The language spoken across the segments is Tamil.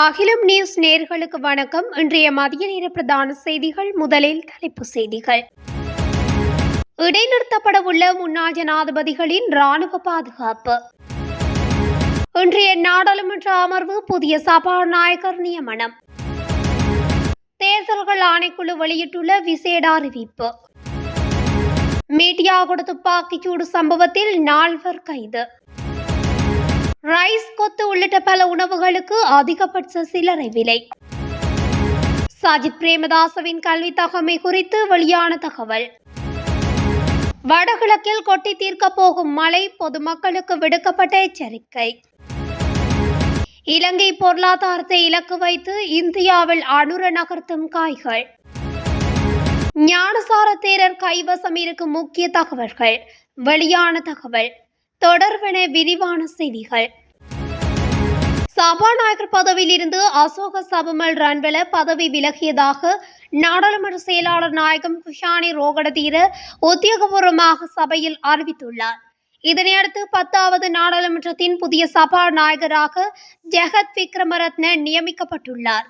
அகிலம் நியூஸ் நேயர்களுக்கு வணக்கம். இன்றைய மதிய நேர பிரதான செய்திகள். முதலில் தலைப்புச் செய்திகள். இடைநிறுத்தப்படவுள்ள முன்னாள் ஜனாதிபதிகளின் இராணுவ பாதுகாப்பு. இன்றைய நாடாளுமன்ற அமர்வு புதிய சபாநாயகர் நியமனம். தேர்தல்கள் ஆணைக்குழு வெளியிட்டுள்ள விசேட அறிவிப்பு. மீடியாகுட துப்பாக்கிச்சூடு சம்பவத்தில் 4 கைது. ரைஸ் கொத்து உள்ளிட்ட பல உணவுகளுக்கு அதிகபட்ச சில்லறை விலை. சஜித் பிரேமதாசவின் கல்வி தகமை குறித்து வெளியான தகவல். வடகிழக்கில் கொட்டி தீர்க்க போகும் மழை, பொதுமக்களுக்கு விடுக்கப்பட்ட எச்சரிக்கை. இலங்கை பொருளாதாரத்தை இலக்கு வைத்து இந்தியாவில் அனுர நகர்த்தும் காய்கள். ஞானசார தேரர் கைவசம் இருக்கும் முக்கிய தகவல்கள். வெளியான தகவல் தொடர்பென விரிவான செய்திகள். சபாநாயகர் பதவியில் இருந்து அசோக சபமல் ரன்வெல பதவி விலகியதாக நாடாளுமன்ற செயலாளர் நாயகம் குஷானி ரோகடதீர உத்தியோகபூர்வமாக சபையில் அறிவித்துள்ளார். இதனையடுத்து 10வது நாடாளுமன்றத்தின் புதிய சபாநாயகராக ஜெகத் விக்ரமரத்ன நியமிக்கப்பட்டுள்ளார்.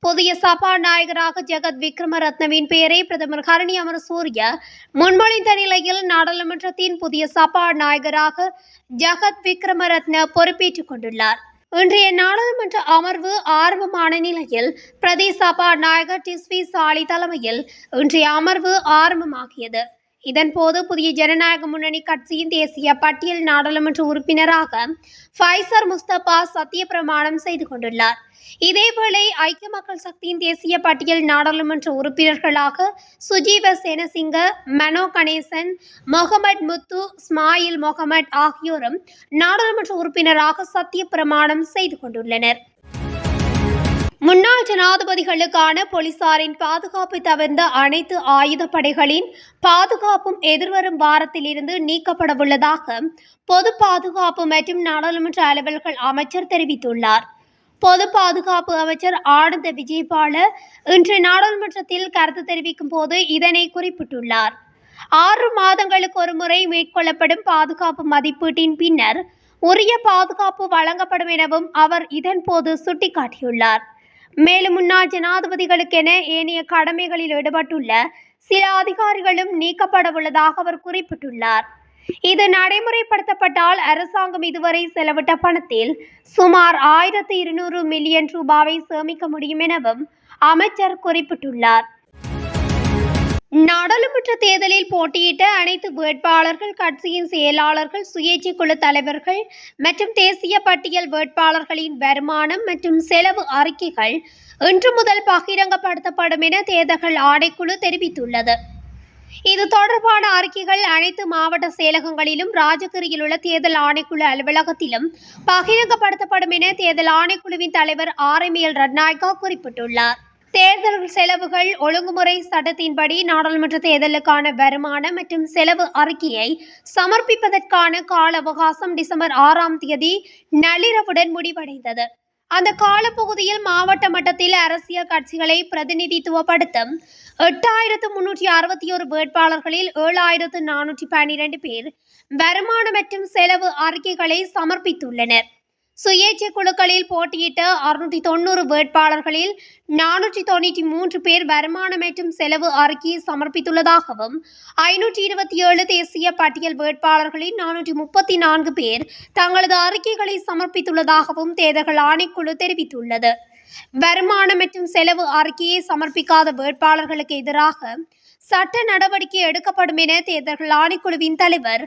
புதிய சபாநாயகராக ஜெகத் விக்ரமரத்னவின் பெயரை பிரதமர் ஹரணி அமரசூரிய முன்மொழிந்த நிலையில் நாடாளுமன்றத்தின் புதிய சபாநாயகராக ஜெகத் விக்ரமரத்ன பொறுப்பேற்றுக் கொண்டுள்ளார். இன்றைய நாடாளுமன்ற அமர்வு ஆரம்பமான நிலையில் பிரதேச சபாநாயகர் டிஸ்வி சாலி தலைமையில் இன்றைய அமர்வு ஆரம்பமாகியது. இதன்போது புதிய ஜனநாயக முன்னணி கட்சியின் தேசிய பட்டியல் நாடாளுமன்ற உறுப்பினராக ஃபைசர் முஸ்தபா சத்திய பிரமாணம் செய்து கொண்டுள்ளார். இதேவேளை ஐக்கிய மக்கள் சக்தியின் தேசிய பட்டியல் நாடாளுமன்ற உறுப்பினர்களாக சுஜீவ சேனசிங்க, மனோ கணேசன், மொஹமட் முத்து, ஸ்மாயில் மொஹமட் ஆகியோரும் நாடாளுமன்ற உறுப்பினராக சத்திய பிரமாணம் செய்து கொண்டுள்ளனர். முன்னாள் ஜனாதிபதிகளுக்கான போலீசாரின் பாதுகாப்பை தவிர்ந்த அனைத்து ஆயுதப்படைகளின் பாதுகாப்பும் எதிர்வரும் வாரத்திலிருந்து நீக்கப்படவுள்ளதாக பொது பாதுகாப்பு மற்றும் நாடாளுமன்ற அலுவல்கள் அமைச்சர் தெரிவித்துள்ளார். பொது பாதுகாப்பு அமைச்சர் ஆனந்த விஜயபால இன்று நாடாளுமன்றத்தில் கருத்து தெரிவிக்கும் போது இதனை குறிப்பிட்டுள்ளார். 6 மாதங்களுக்கு ஒருமுறை மேற்கொள்ளப்படும் பாதுகாப்பு மதிப்பீட்டின் பின்னர் உரிய பாதுகாப்பு வழங்கப்படும் எனவும் அவர் இதன்போது சுட்டிக்காட்டியுள்ளார். மேலும் முன்னாள் ஜனாதிபதிகளுக்கென ஏனைய கடமைகளில் ஈடுபட்டுள்ள சில அதிகாரிகளும் நீக்கப்படவுள்ளதாக அவர் குறிப்பிட்டுள்ளார். இது நடைமுறைப்படுத்தப்பட்டால் அரசாங்கம் இதுவரை செலவிட்ட பணத்தில் சுமார் 1200 மில்லியன் ரூபாவை சேமிக்க முடியும் எனவும் அமைச்சர் குறிப்பிட்டுள்ளார். நாடாளுமன்ற தேர்தலில் போட்டியிட்ட அனைத்து வேட்பாளர்கள், கட்சியின் செயலாளர்கள், சுயேட்சை குழு தலைவர்கள் மற்றும் தேசிய பட்டியல் வேட்பாளர்களின் வருமானம் மற்றும் செலவு அறிக்கைகள் இன்று முதல் பகிரங்கப்படுத்தப்படும் என தேர்தல்கள் ஆணைக்குழு தெரிவித்துள்ளது. இது தொடர்பான அறிக்கைகள் அனைத்து மாவட்ட செயலகங்களிலும் ராஜகிரியில் உள்ள தேர்தல் ஆணைக்குழு அலுவலகத்திலும் பகிரங்கப்படுத்தப்படும் என தேர்தல் ஆணைக்குழுவின் தலைவர் ஆர்எம்எல் ரட்நாயக்கா குறிப்பிட்டுள்ளார். தேர்தல் செலவுகள் ஒழுங்குமுறை சட்டத்தின்படி நாடாளுமன்ற தேர்தலுக்கான வருமான மற்றும் செலவு அறிக்கையை சமர்ப்பிப்பதற்கான கால அவகாசம் டிசம்பர் 6ஆம் தேதி நள்ளிரவுடன் முடிவடைந்தது. அந்த காலப்பகுதியில் மாவட்ட மட்டத்தில் அரசியல் கட்சிகளை பிரதிநிதித்துவப்படுத்தும் 8361 வேட்பாளர்களில் 7412 பேர் வருமான மற்றும் செலவு அறிக்கைகளை சமர்ப்பித்துள்ளனர். சுயேட்சை குழுக்களில் போட்டியிட்ட 690 வேட்பாளர்களில் 493 பேர் வருமான மற்றும் செலவு அறிக்கையை சமர்ப்பித்துள்ளதாகவும் 527 தேசிய பட்டியல் வேட்பாளர்களில் 434 பேர் தங்களது அறிக்கைகளை சமர்ப்பித்துள்ளதாகவும் தேர்தல்கள் ஆணைக்குழு தெரிவித்துள்ளது. வருமான மற்றும் செலவு அறிக்கையை சமர்ப்பிக்காத வேட்பாளர்களுக்கு எதிராக சட்ட நடவடிக்கை எடுக்கப்படும் என தேர்தல்கள் ஆணைக்குழுவின் தலைவர்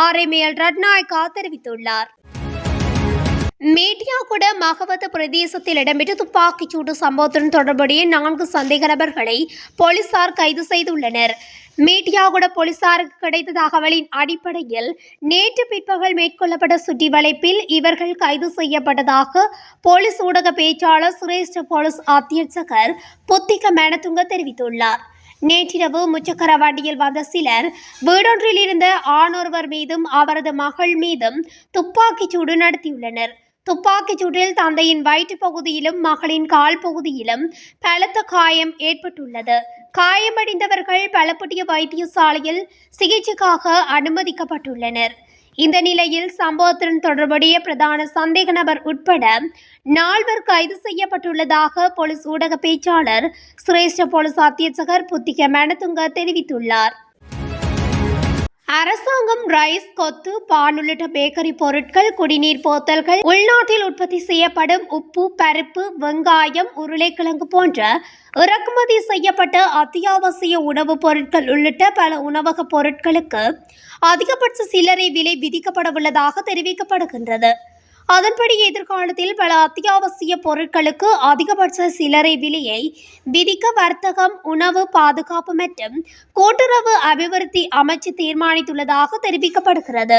ஆர்எம்எல் ரட்நாயக்கா தெரிவித்துள்ளார். மீடியாகுட மகவத பிரதேசத்தில் இடம்பெற்ற துப்பாக்கிச்சூடு சம்பவத்துடன் தொடர்புடைய 4 சந்தேக நபர்களை போலீசார் கைது செய்துள்ளனர். மீடியாகுட போலீசாருக்கு கிடைத்த தகவலின் அடிப்படையில் நேற்று பிற்பகல் மேற்கொள்ளப்பட்ட சுற்றி வளைப்பில் இவர்கள் கைது செய்யப்பட்டதாக போலீஸ் ஊடக பேச்சாளர் சிரேஷ்ட போலீஸ் அத்தியட்சகர் புத்திக மெனதுங்க தெரிவித்துள்ளார். நேற்றிரவு முச்சக்கர வண்டியில் வந்த சிலர் வீடொன்றில் இருந்த ஆணொருவர் மீதும் அவரது மகள் மீதும் துப்பாக்கிச்சூடு நடத்தியுள்ளனர். துப்பாக்கிச்சூட்டில் தந்தையின் வயிற்று பகுதியிலும் மகளின் கால் பகுதியிலும் பலத்த காயம் ஏற்பட்டுள்ளது. காயமடைந்தவர்கள் பலப்பட்டிய வைத்தியசாலையில் சிகிச்சைக்காக அனுமதிக்கப்பட்டுள்ளனர். இந்த நிலையில் சம்பவத்துடன் தொடர்புடைய பிரதான சந்தேக நபர் உட்பட 4 கைது செய்யப்பட்டுள்ளதாக போலீஸ் ஊடக பேச்சாளர் சிரேஷ்ட போலீஸ் அத்தியட்சகர் புத்திக மெனதுங்க தெரிவித்துள்ளார். அரசாங்கம் ரைஸ், கொத்து, பான் உள்ளிட்ட பேக்கரி பொருட்கள், குடிநீர் போத்தல்கள், உள்நாட்டில் உற்பத்தி செய்யப்படும் உப்பு, பருப்பு, வெங்காயம், உருளைக்கிழங்கு போன்ற இறக்குமதி செய்யப்பட்ட அத்தியாவசிய உணவுப் பொருட்கள் உள்ளிட்ட பல உணவகப் பொருட்களுக்கு அதிகபட்ச சில்லறை விலை விதிக்கப்படவுள்ளதாக தெரிவிக்கப்படுகின்றது. அதன்படி எதிர்காலத்தில் பல அத்தியாவசிய பொருட்களுக்கு அதிகபட்ச சில்லறை விலையை விதிக்க வர்த்தகம், உணவு பாதுகாப்பு மற்றும் கூட்டுறவு அபிவிருத்தி அமைச்சு தீர்மானித்துள்ளதாக தெரிவிக்கப்படுகிறது.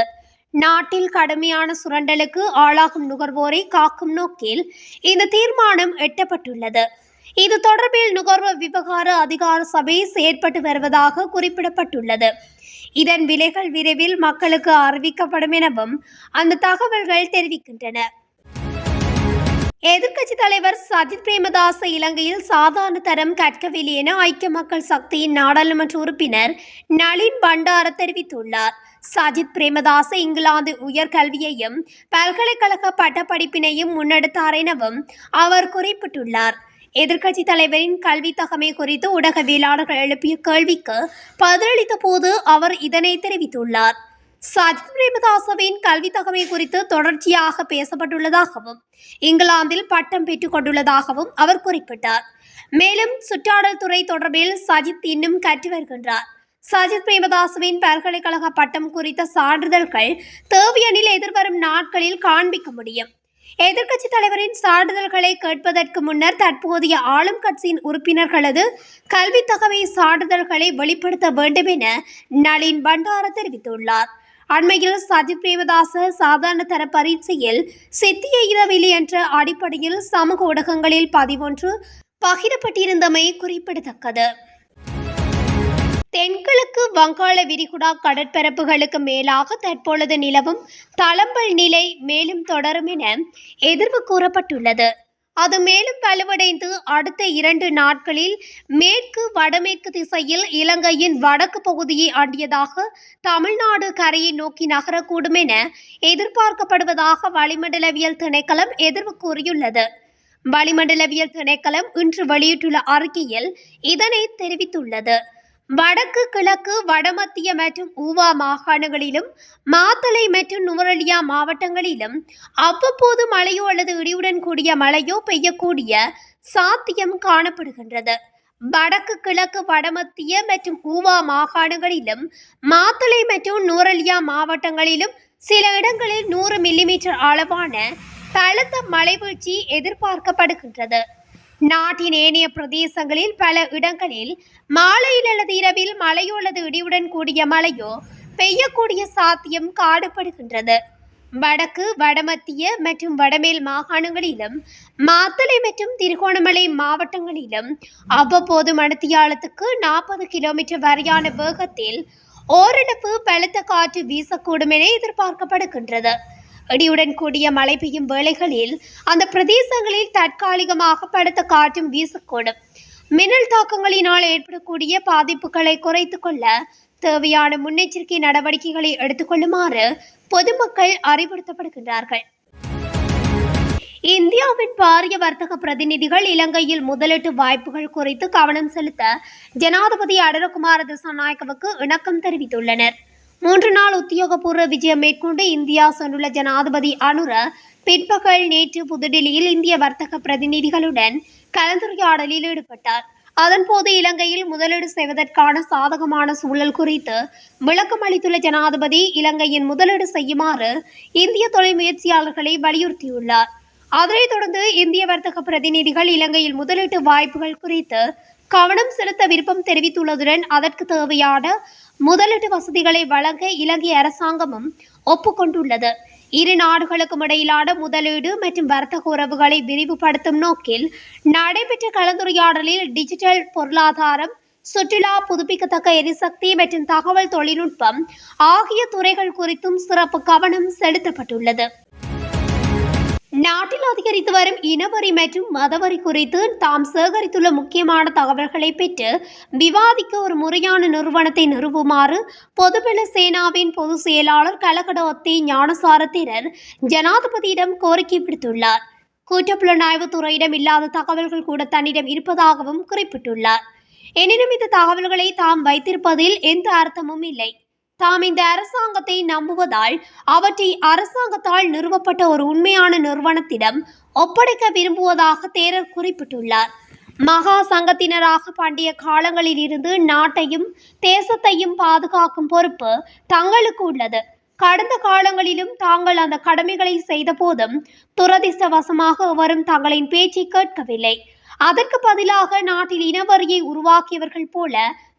நாட்டில் கடுமையான சுரண்டலுக்கு ஆளாகும் நுகர்வோரை காக்கும் நோக்கில் இந்த தீர்மானம் எட்டப்பட்டுள்ளது. இது தொடர்பில் நுகர்வோர் விவகார அதிகார சபை செயற்பட்டு வருவதாக குறிப்பிடப்பட்டுள்ளது. இதன் விலைகள் விரைவில் மக்களுக்கு அறிவிக்கப்படும் எனவும் அந்த தகவல்கள் தெரிவிக்கின்றன. எதிர்க்கட்சி தலைவர் சஜித் பிரேமதாச இலங்கையில் சாதாரண தரம் கற்கவில்லை என ஐக்கிய மக்கள் சக்தியின் நாடாளுமன்ற உறுப்பினர் நளின் பண்டார தெரிவித்துள்ளார். சஜித் பிரேமதாச இங்கிலாந்து உயர்கல்வியையும் பல்கலைக்கழக பட்டப்படிப்பினையும் முன்னெடுத்தார் எனவும் அவர் குறிப்பிட்டுள்ளார். எதிர்க்கட்சி தலைவரின் கல்வி தகமை குறித்து ஊடகவியலாளர்கள் எழுப்பிய கேள்விக்கு பதிலளித்த போது அவர் இதனை தெரிவித்துள்ளார். சஜித் பிரேமதாசவின் கல்வி தகமை குறித்து தொடர்ச்சியாக பேசப்பட்டுள்ளதாகவும் இங்கிலாந்தில் பட்டம் பெற்றுக் கொண்டுள்ளதாகவும் அவர் குறிப்பிட்டார். மேலும் சுற்றாடல் துறை தொடர்பில் சஜித் இன்னும் கற்று வருகின்றார். சஜித் பிரேமதாசவின் பல்கலைக்கழக பட்டம் குறித்த சான்றிதழ்கள் தேவையெனில் எதிர்வரும் நாட்களில் காண்பிக்க முடியும். எதிர்க்கட்சி தலைவரின் சான்றிதழ்களை கேட்பதற்கு முன்னர் தற்போதைய ஆளும் கட்சியின் உறுப்பினர்களது கல்வி தகவை சான்றிதழ்களை வெளிப்படுத்த வேண்டும் என நளின் பண்டார தெரிவித்துள்ளார். அண்மையில் சஜித் பிரேமதாச சாதாரண தர பரீட்சையில் சித்தி எய்தவில்லை என்ற அடிப்படையில் சமூக ஊடகங்களில் பதிவொன்று பகிரப்பட்டிருந்தமை குறிப்பிடத்தக்கது. தென்கிழக்கு வங்காள விரிகுடா கடற்பரப்புகளுக்கு மேலாக தற்பொழுது நிலவும் தளம்பல் நிலை மேலும் தொடரும் என எதிர்வு கூறப்பட்டுள்ளது. அது மேலும் வலுவடைந்து அடுத்த 2 நாட்களில் மேற்கு வடமேற்கு திசையில் இலங்கையின் வடக்கு பகுதியை அண்டியதாக தமிழ்நாடு கரையை நோக்கி நகரக்கூடும் என எதிர்பார்க்கப்படுவதாக வளிமண்டலவியல் திணைக்களம் எதிர்வு கூறியுள்ளது. வளிமண்டலவியல் திணைக்களம் இன்று வெளியிட்டுள்ள அறிக்கையில் இதனை தெரிவித்துள்ளது. வடக்கு, கிழக்கு, வடமத்திய மற்றும் ஊவா மாகாணங்களிலும் மாத்தளை மற்றும் நுவரெலியா மாவட்டங்களிலும் அவ்வப்போது மழையோ அல்லது இடியுடன் கூடிய மழையோ பெய்யக்கூடிய சாத்தியம் காணப்படுகின்றது. வடக்கு, கிழக்கு, வடமத்திய மற்றும் ஊவா மாகாணங்களிலும் மாத்தளை மற்றும் நுவரெலியா மாவட்டங்களிலும் சில இடங்களில் 100 மில்லிமீட்டர் அளவான பலத்த மழைவீழ்ச்சி எதிர்பார்க்கப்படுகின்றது. நாட்டின் ஏனைய பிரதேசங்களில் பல இடங்களில் மாலையில் அல்லது இரவில் மழையோ அல்லது இடியுடன் கூடிய மழையோ பெய்யக்கூடிய சாத்தியம் காணப்படுகின்றது. வடக்கு, வடமத்திய மற்றும் வடமேல் மாகாணங்களிலும் மாத்தளை மற்றும் திருகோணமலை மாவட்டங்களிலும் அவ்வப்போது மணித்தியாலத்துக்கு 40 கிலோமீட்டர் வரையான வேகத்தில் ஓரிடப்பு பலத்த காற்று வீசக்கூடும் என எதிர்பார்க்கப்படுகின்றது. இடியுடன் கூடிய மழை பெய்யும் வேளைகளில் அந்த பிரதேசங்களில் தற்காலிகமாக பலத்த காற்றும் வீசக்கூடும். மின்னல் தாக்கங்களினால் ஏற்படக்கூடிய பாதிப்புகளை குறைத்துக் கொள்ள தேவையான முன்னெச்சரிக்கை நடவடிக்கைகளை எடுத்துக்கொள்ளுமாறு பொதுமக்கள் அறிவுறுத்தப்படுகின்றார்கள். இந்தியாவின் பாரிய வர்த்தக பிரதிநிதிகள் இலங்கையில் முதலீட்டு வாய்ப்புகள் குறித்து கவனம் செலுத்த ஜனாதிபதி அனுரகுமார திசாநாயக்கவுக்கு இணக்கம் தெரிவித்துள்ளனர். 3 நாள் உத்தியோகபூர்வ விஜயம் மேற்கொண்டு இந்தியா சென்றுள்ள ஜனாதிபதி அனுர பிற்பகல் நேற்று புதுடில்லியில் இந்திய வர்த்தக பிரதிநிதிகளுடன் கலந்துரையாடலில் ஈடுபட்டார். அதன்போது இலங்கையில் முதலீடு செய்வதற்கான சாதகமான சூழல் குறித்து விளக்கம் அளித்துள்ள ஜனாதிபதி இலங்கையின் முதலீடு செய்யுமாறு இந்திய தொழில் முயற்சியாளர்களை வலியுறுத்தியுள்ளார். அதனைத் தொடர்ந்து இந்திய வர்த்தக பிரதிநிதிகள் இலங்கையில் முதலீட்டு வாய்ப்புகள் குறித்து கவனம் செலுத்த விருப்பம் தெரிவித்துள்ளதுடன் அதற்கு தேவையான முதலீட்டு வசதிகளை வழங்க இலங்கை அரசாங்கமும் ஒப்புக்கொண்டுள்ளது. இரு நாடுகளுக்கும் இடையிலான முதலீடு மற்றும் வர்த்தக உறவுகளை விரிவுபடுத்தும் நோக்கில் நடைபெற்ற கலந்துரையாடலில் டிஜிட்டல் பொருளாதாரம், சுற்றுலா, புதுப்பிக்கத்தக்க எரிசக்தி மற்றும் தகவல் தொழில்நுட்பம் ஆகிய துறைகள் குறித்தும் சிறப்பு கவனம் செலுத்தப்பட்டுள்ளது. நாட்டில் அதிகரித்து வரும் இனவரி மற்றும் மதவரி குறித்து தாம் சேகரித்துள்ள முக்கியமான தகவல்களை பெற்று விவாதிக்க ஒரு முறையான நிறுவனத்தை நிறுவுமாறு பொதுபல சேனாவின் பொதுச் செயலாளர் கலகடோத்தி ஞானசார தேரர் ஜனாதிபதியிடம் கோரிக்கை விடுத்துள்ளார். குற்றப்புலனாய்வு துறையிடம் இல்லாத தகவல்கள் கூட தன்னிடம் இருப்பதாகவும் குறிப்பிட்டுள்ளார். எனினும் இந்த தகவல்களை தாம் வைத்திருப்பதில் எந்த அர்த்தமும் இல்லை. தாம் இந்த அரசாங்கத்தை நம்புவதால் அவற்றை அரசாங்கத்தால் நிறுவப்பட்ட ஒரு உண்மையான நிறுவனத்திடம் ஒப்படைக்க விரும்புவதாக தேரர் குறிப்பிட்டுள்ளார். மகா சங்கத்தினராக பண்டைய காலங்களில் இருந்து நாட்டையும் தேசத்தையும் பாதுகாக்கும் பொறுப்பு தங்களுக்கு உள்ளது. கடந்த காலங்களிலும் தாங்கள் அந்த கடமைகளை செய்த போதும் துரதிர்ஷ்டவசமாக வரும் தங்களின் பேச்சை கேட்கவில்லை. அதற்கு பதிலாக நாட்டில் இனவரியை உருவாக்கியவர்கள் போல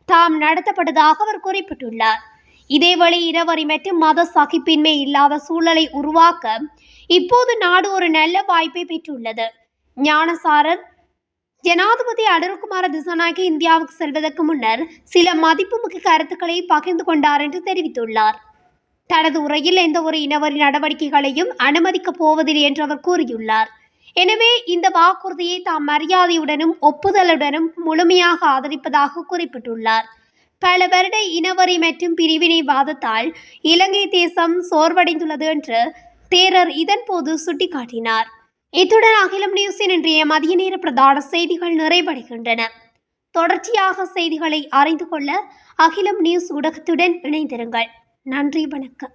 தாம் நடத்தப்பட்டதாக அவர் குறிப்பிட்டுள்ளார். இதேவேளை இனவரி மற்றும் மத சகிப்பின்மை இல்லாத சூழலை உருவாக்க இப்போது நாடு ஒரு நல்ல வாய்ப்பை பெற்றுள்ளது. ஞானசாரர் ஜனாதிபதி அனுரகுமார திசாநாயக்க இந்தியாவுக்கு செல்வதற்கு முன்னர் சில மதிப்புமிக்க கருத்துக்களை பகிர்ந்து கொண்டார் என்று தெரிவித்துள்ளார். தனது உரையில் எந்த ஒரு இனவரி நடவடிக்கைகளையும் அனுமதிக்கப் போவதில்லை என்று அவர் கூறியுள்ளார். எனவே இந்த வாக்குறுதியை தாம் மரியாதையுடனும் ஒப்புதலுடனும் முழுமையாக ஆதரிப்பதாக குறிப்பிட்டுள்ளார். பல வருட இனவரி மற்றும் பிரிவினைவாதத்தால் இலங்கை தேசம் சோர்வடைந்துள்ளது என்று தேரர் இதன்போது சுட்டிக்காட்டினார். இத்துடன் அகிலம் நியூஸின் இன்றைய மதிய நேர பிரதான செய்திகள் நிறைவடைகின்றன. தொடர்ச்சியாக செய்திகளை அறிந்து கொள்ள அகிலம் நியூஸ் ஊடகத்துடன் இணைந்திருங்கள். நன்றி, வணக்கம்.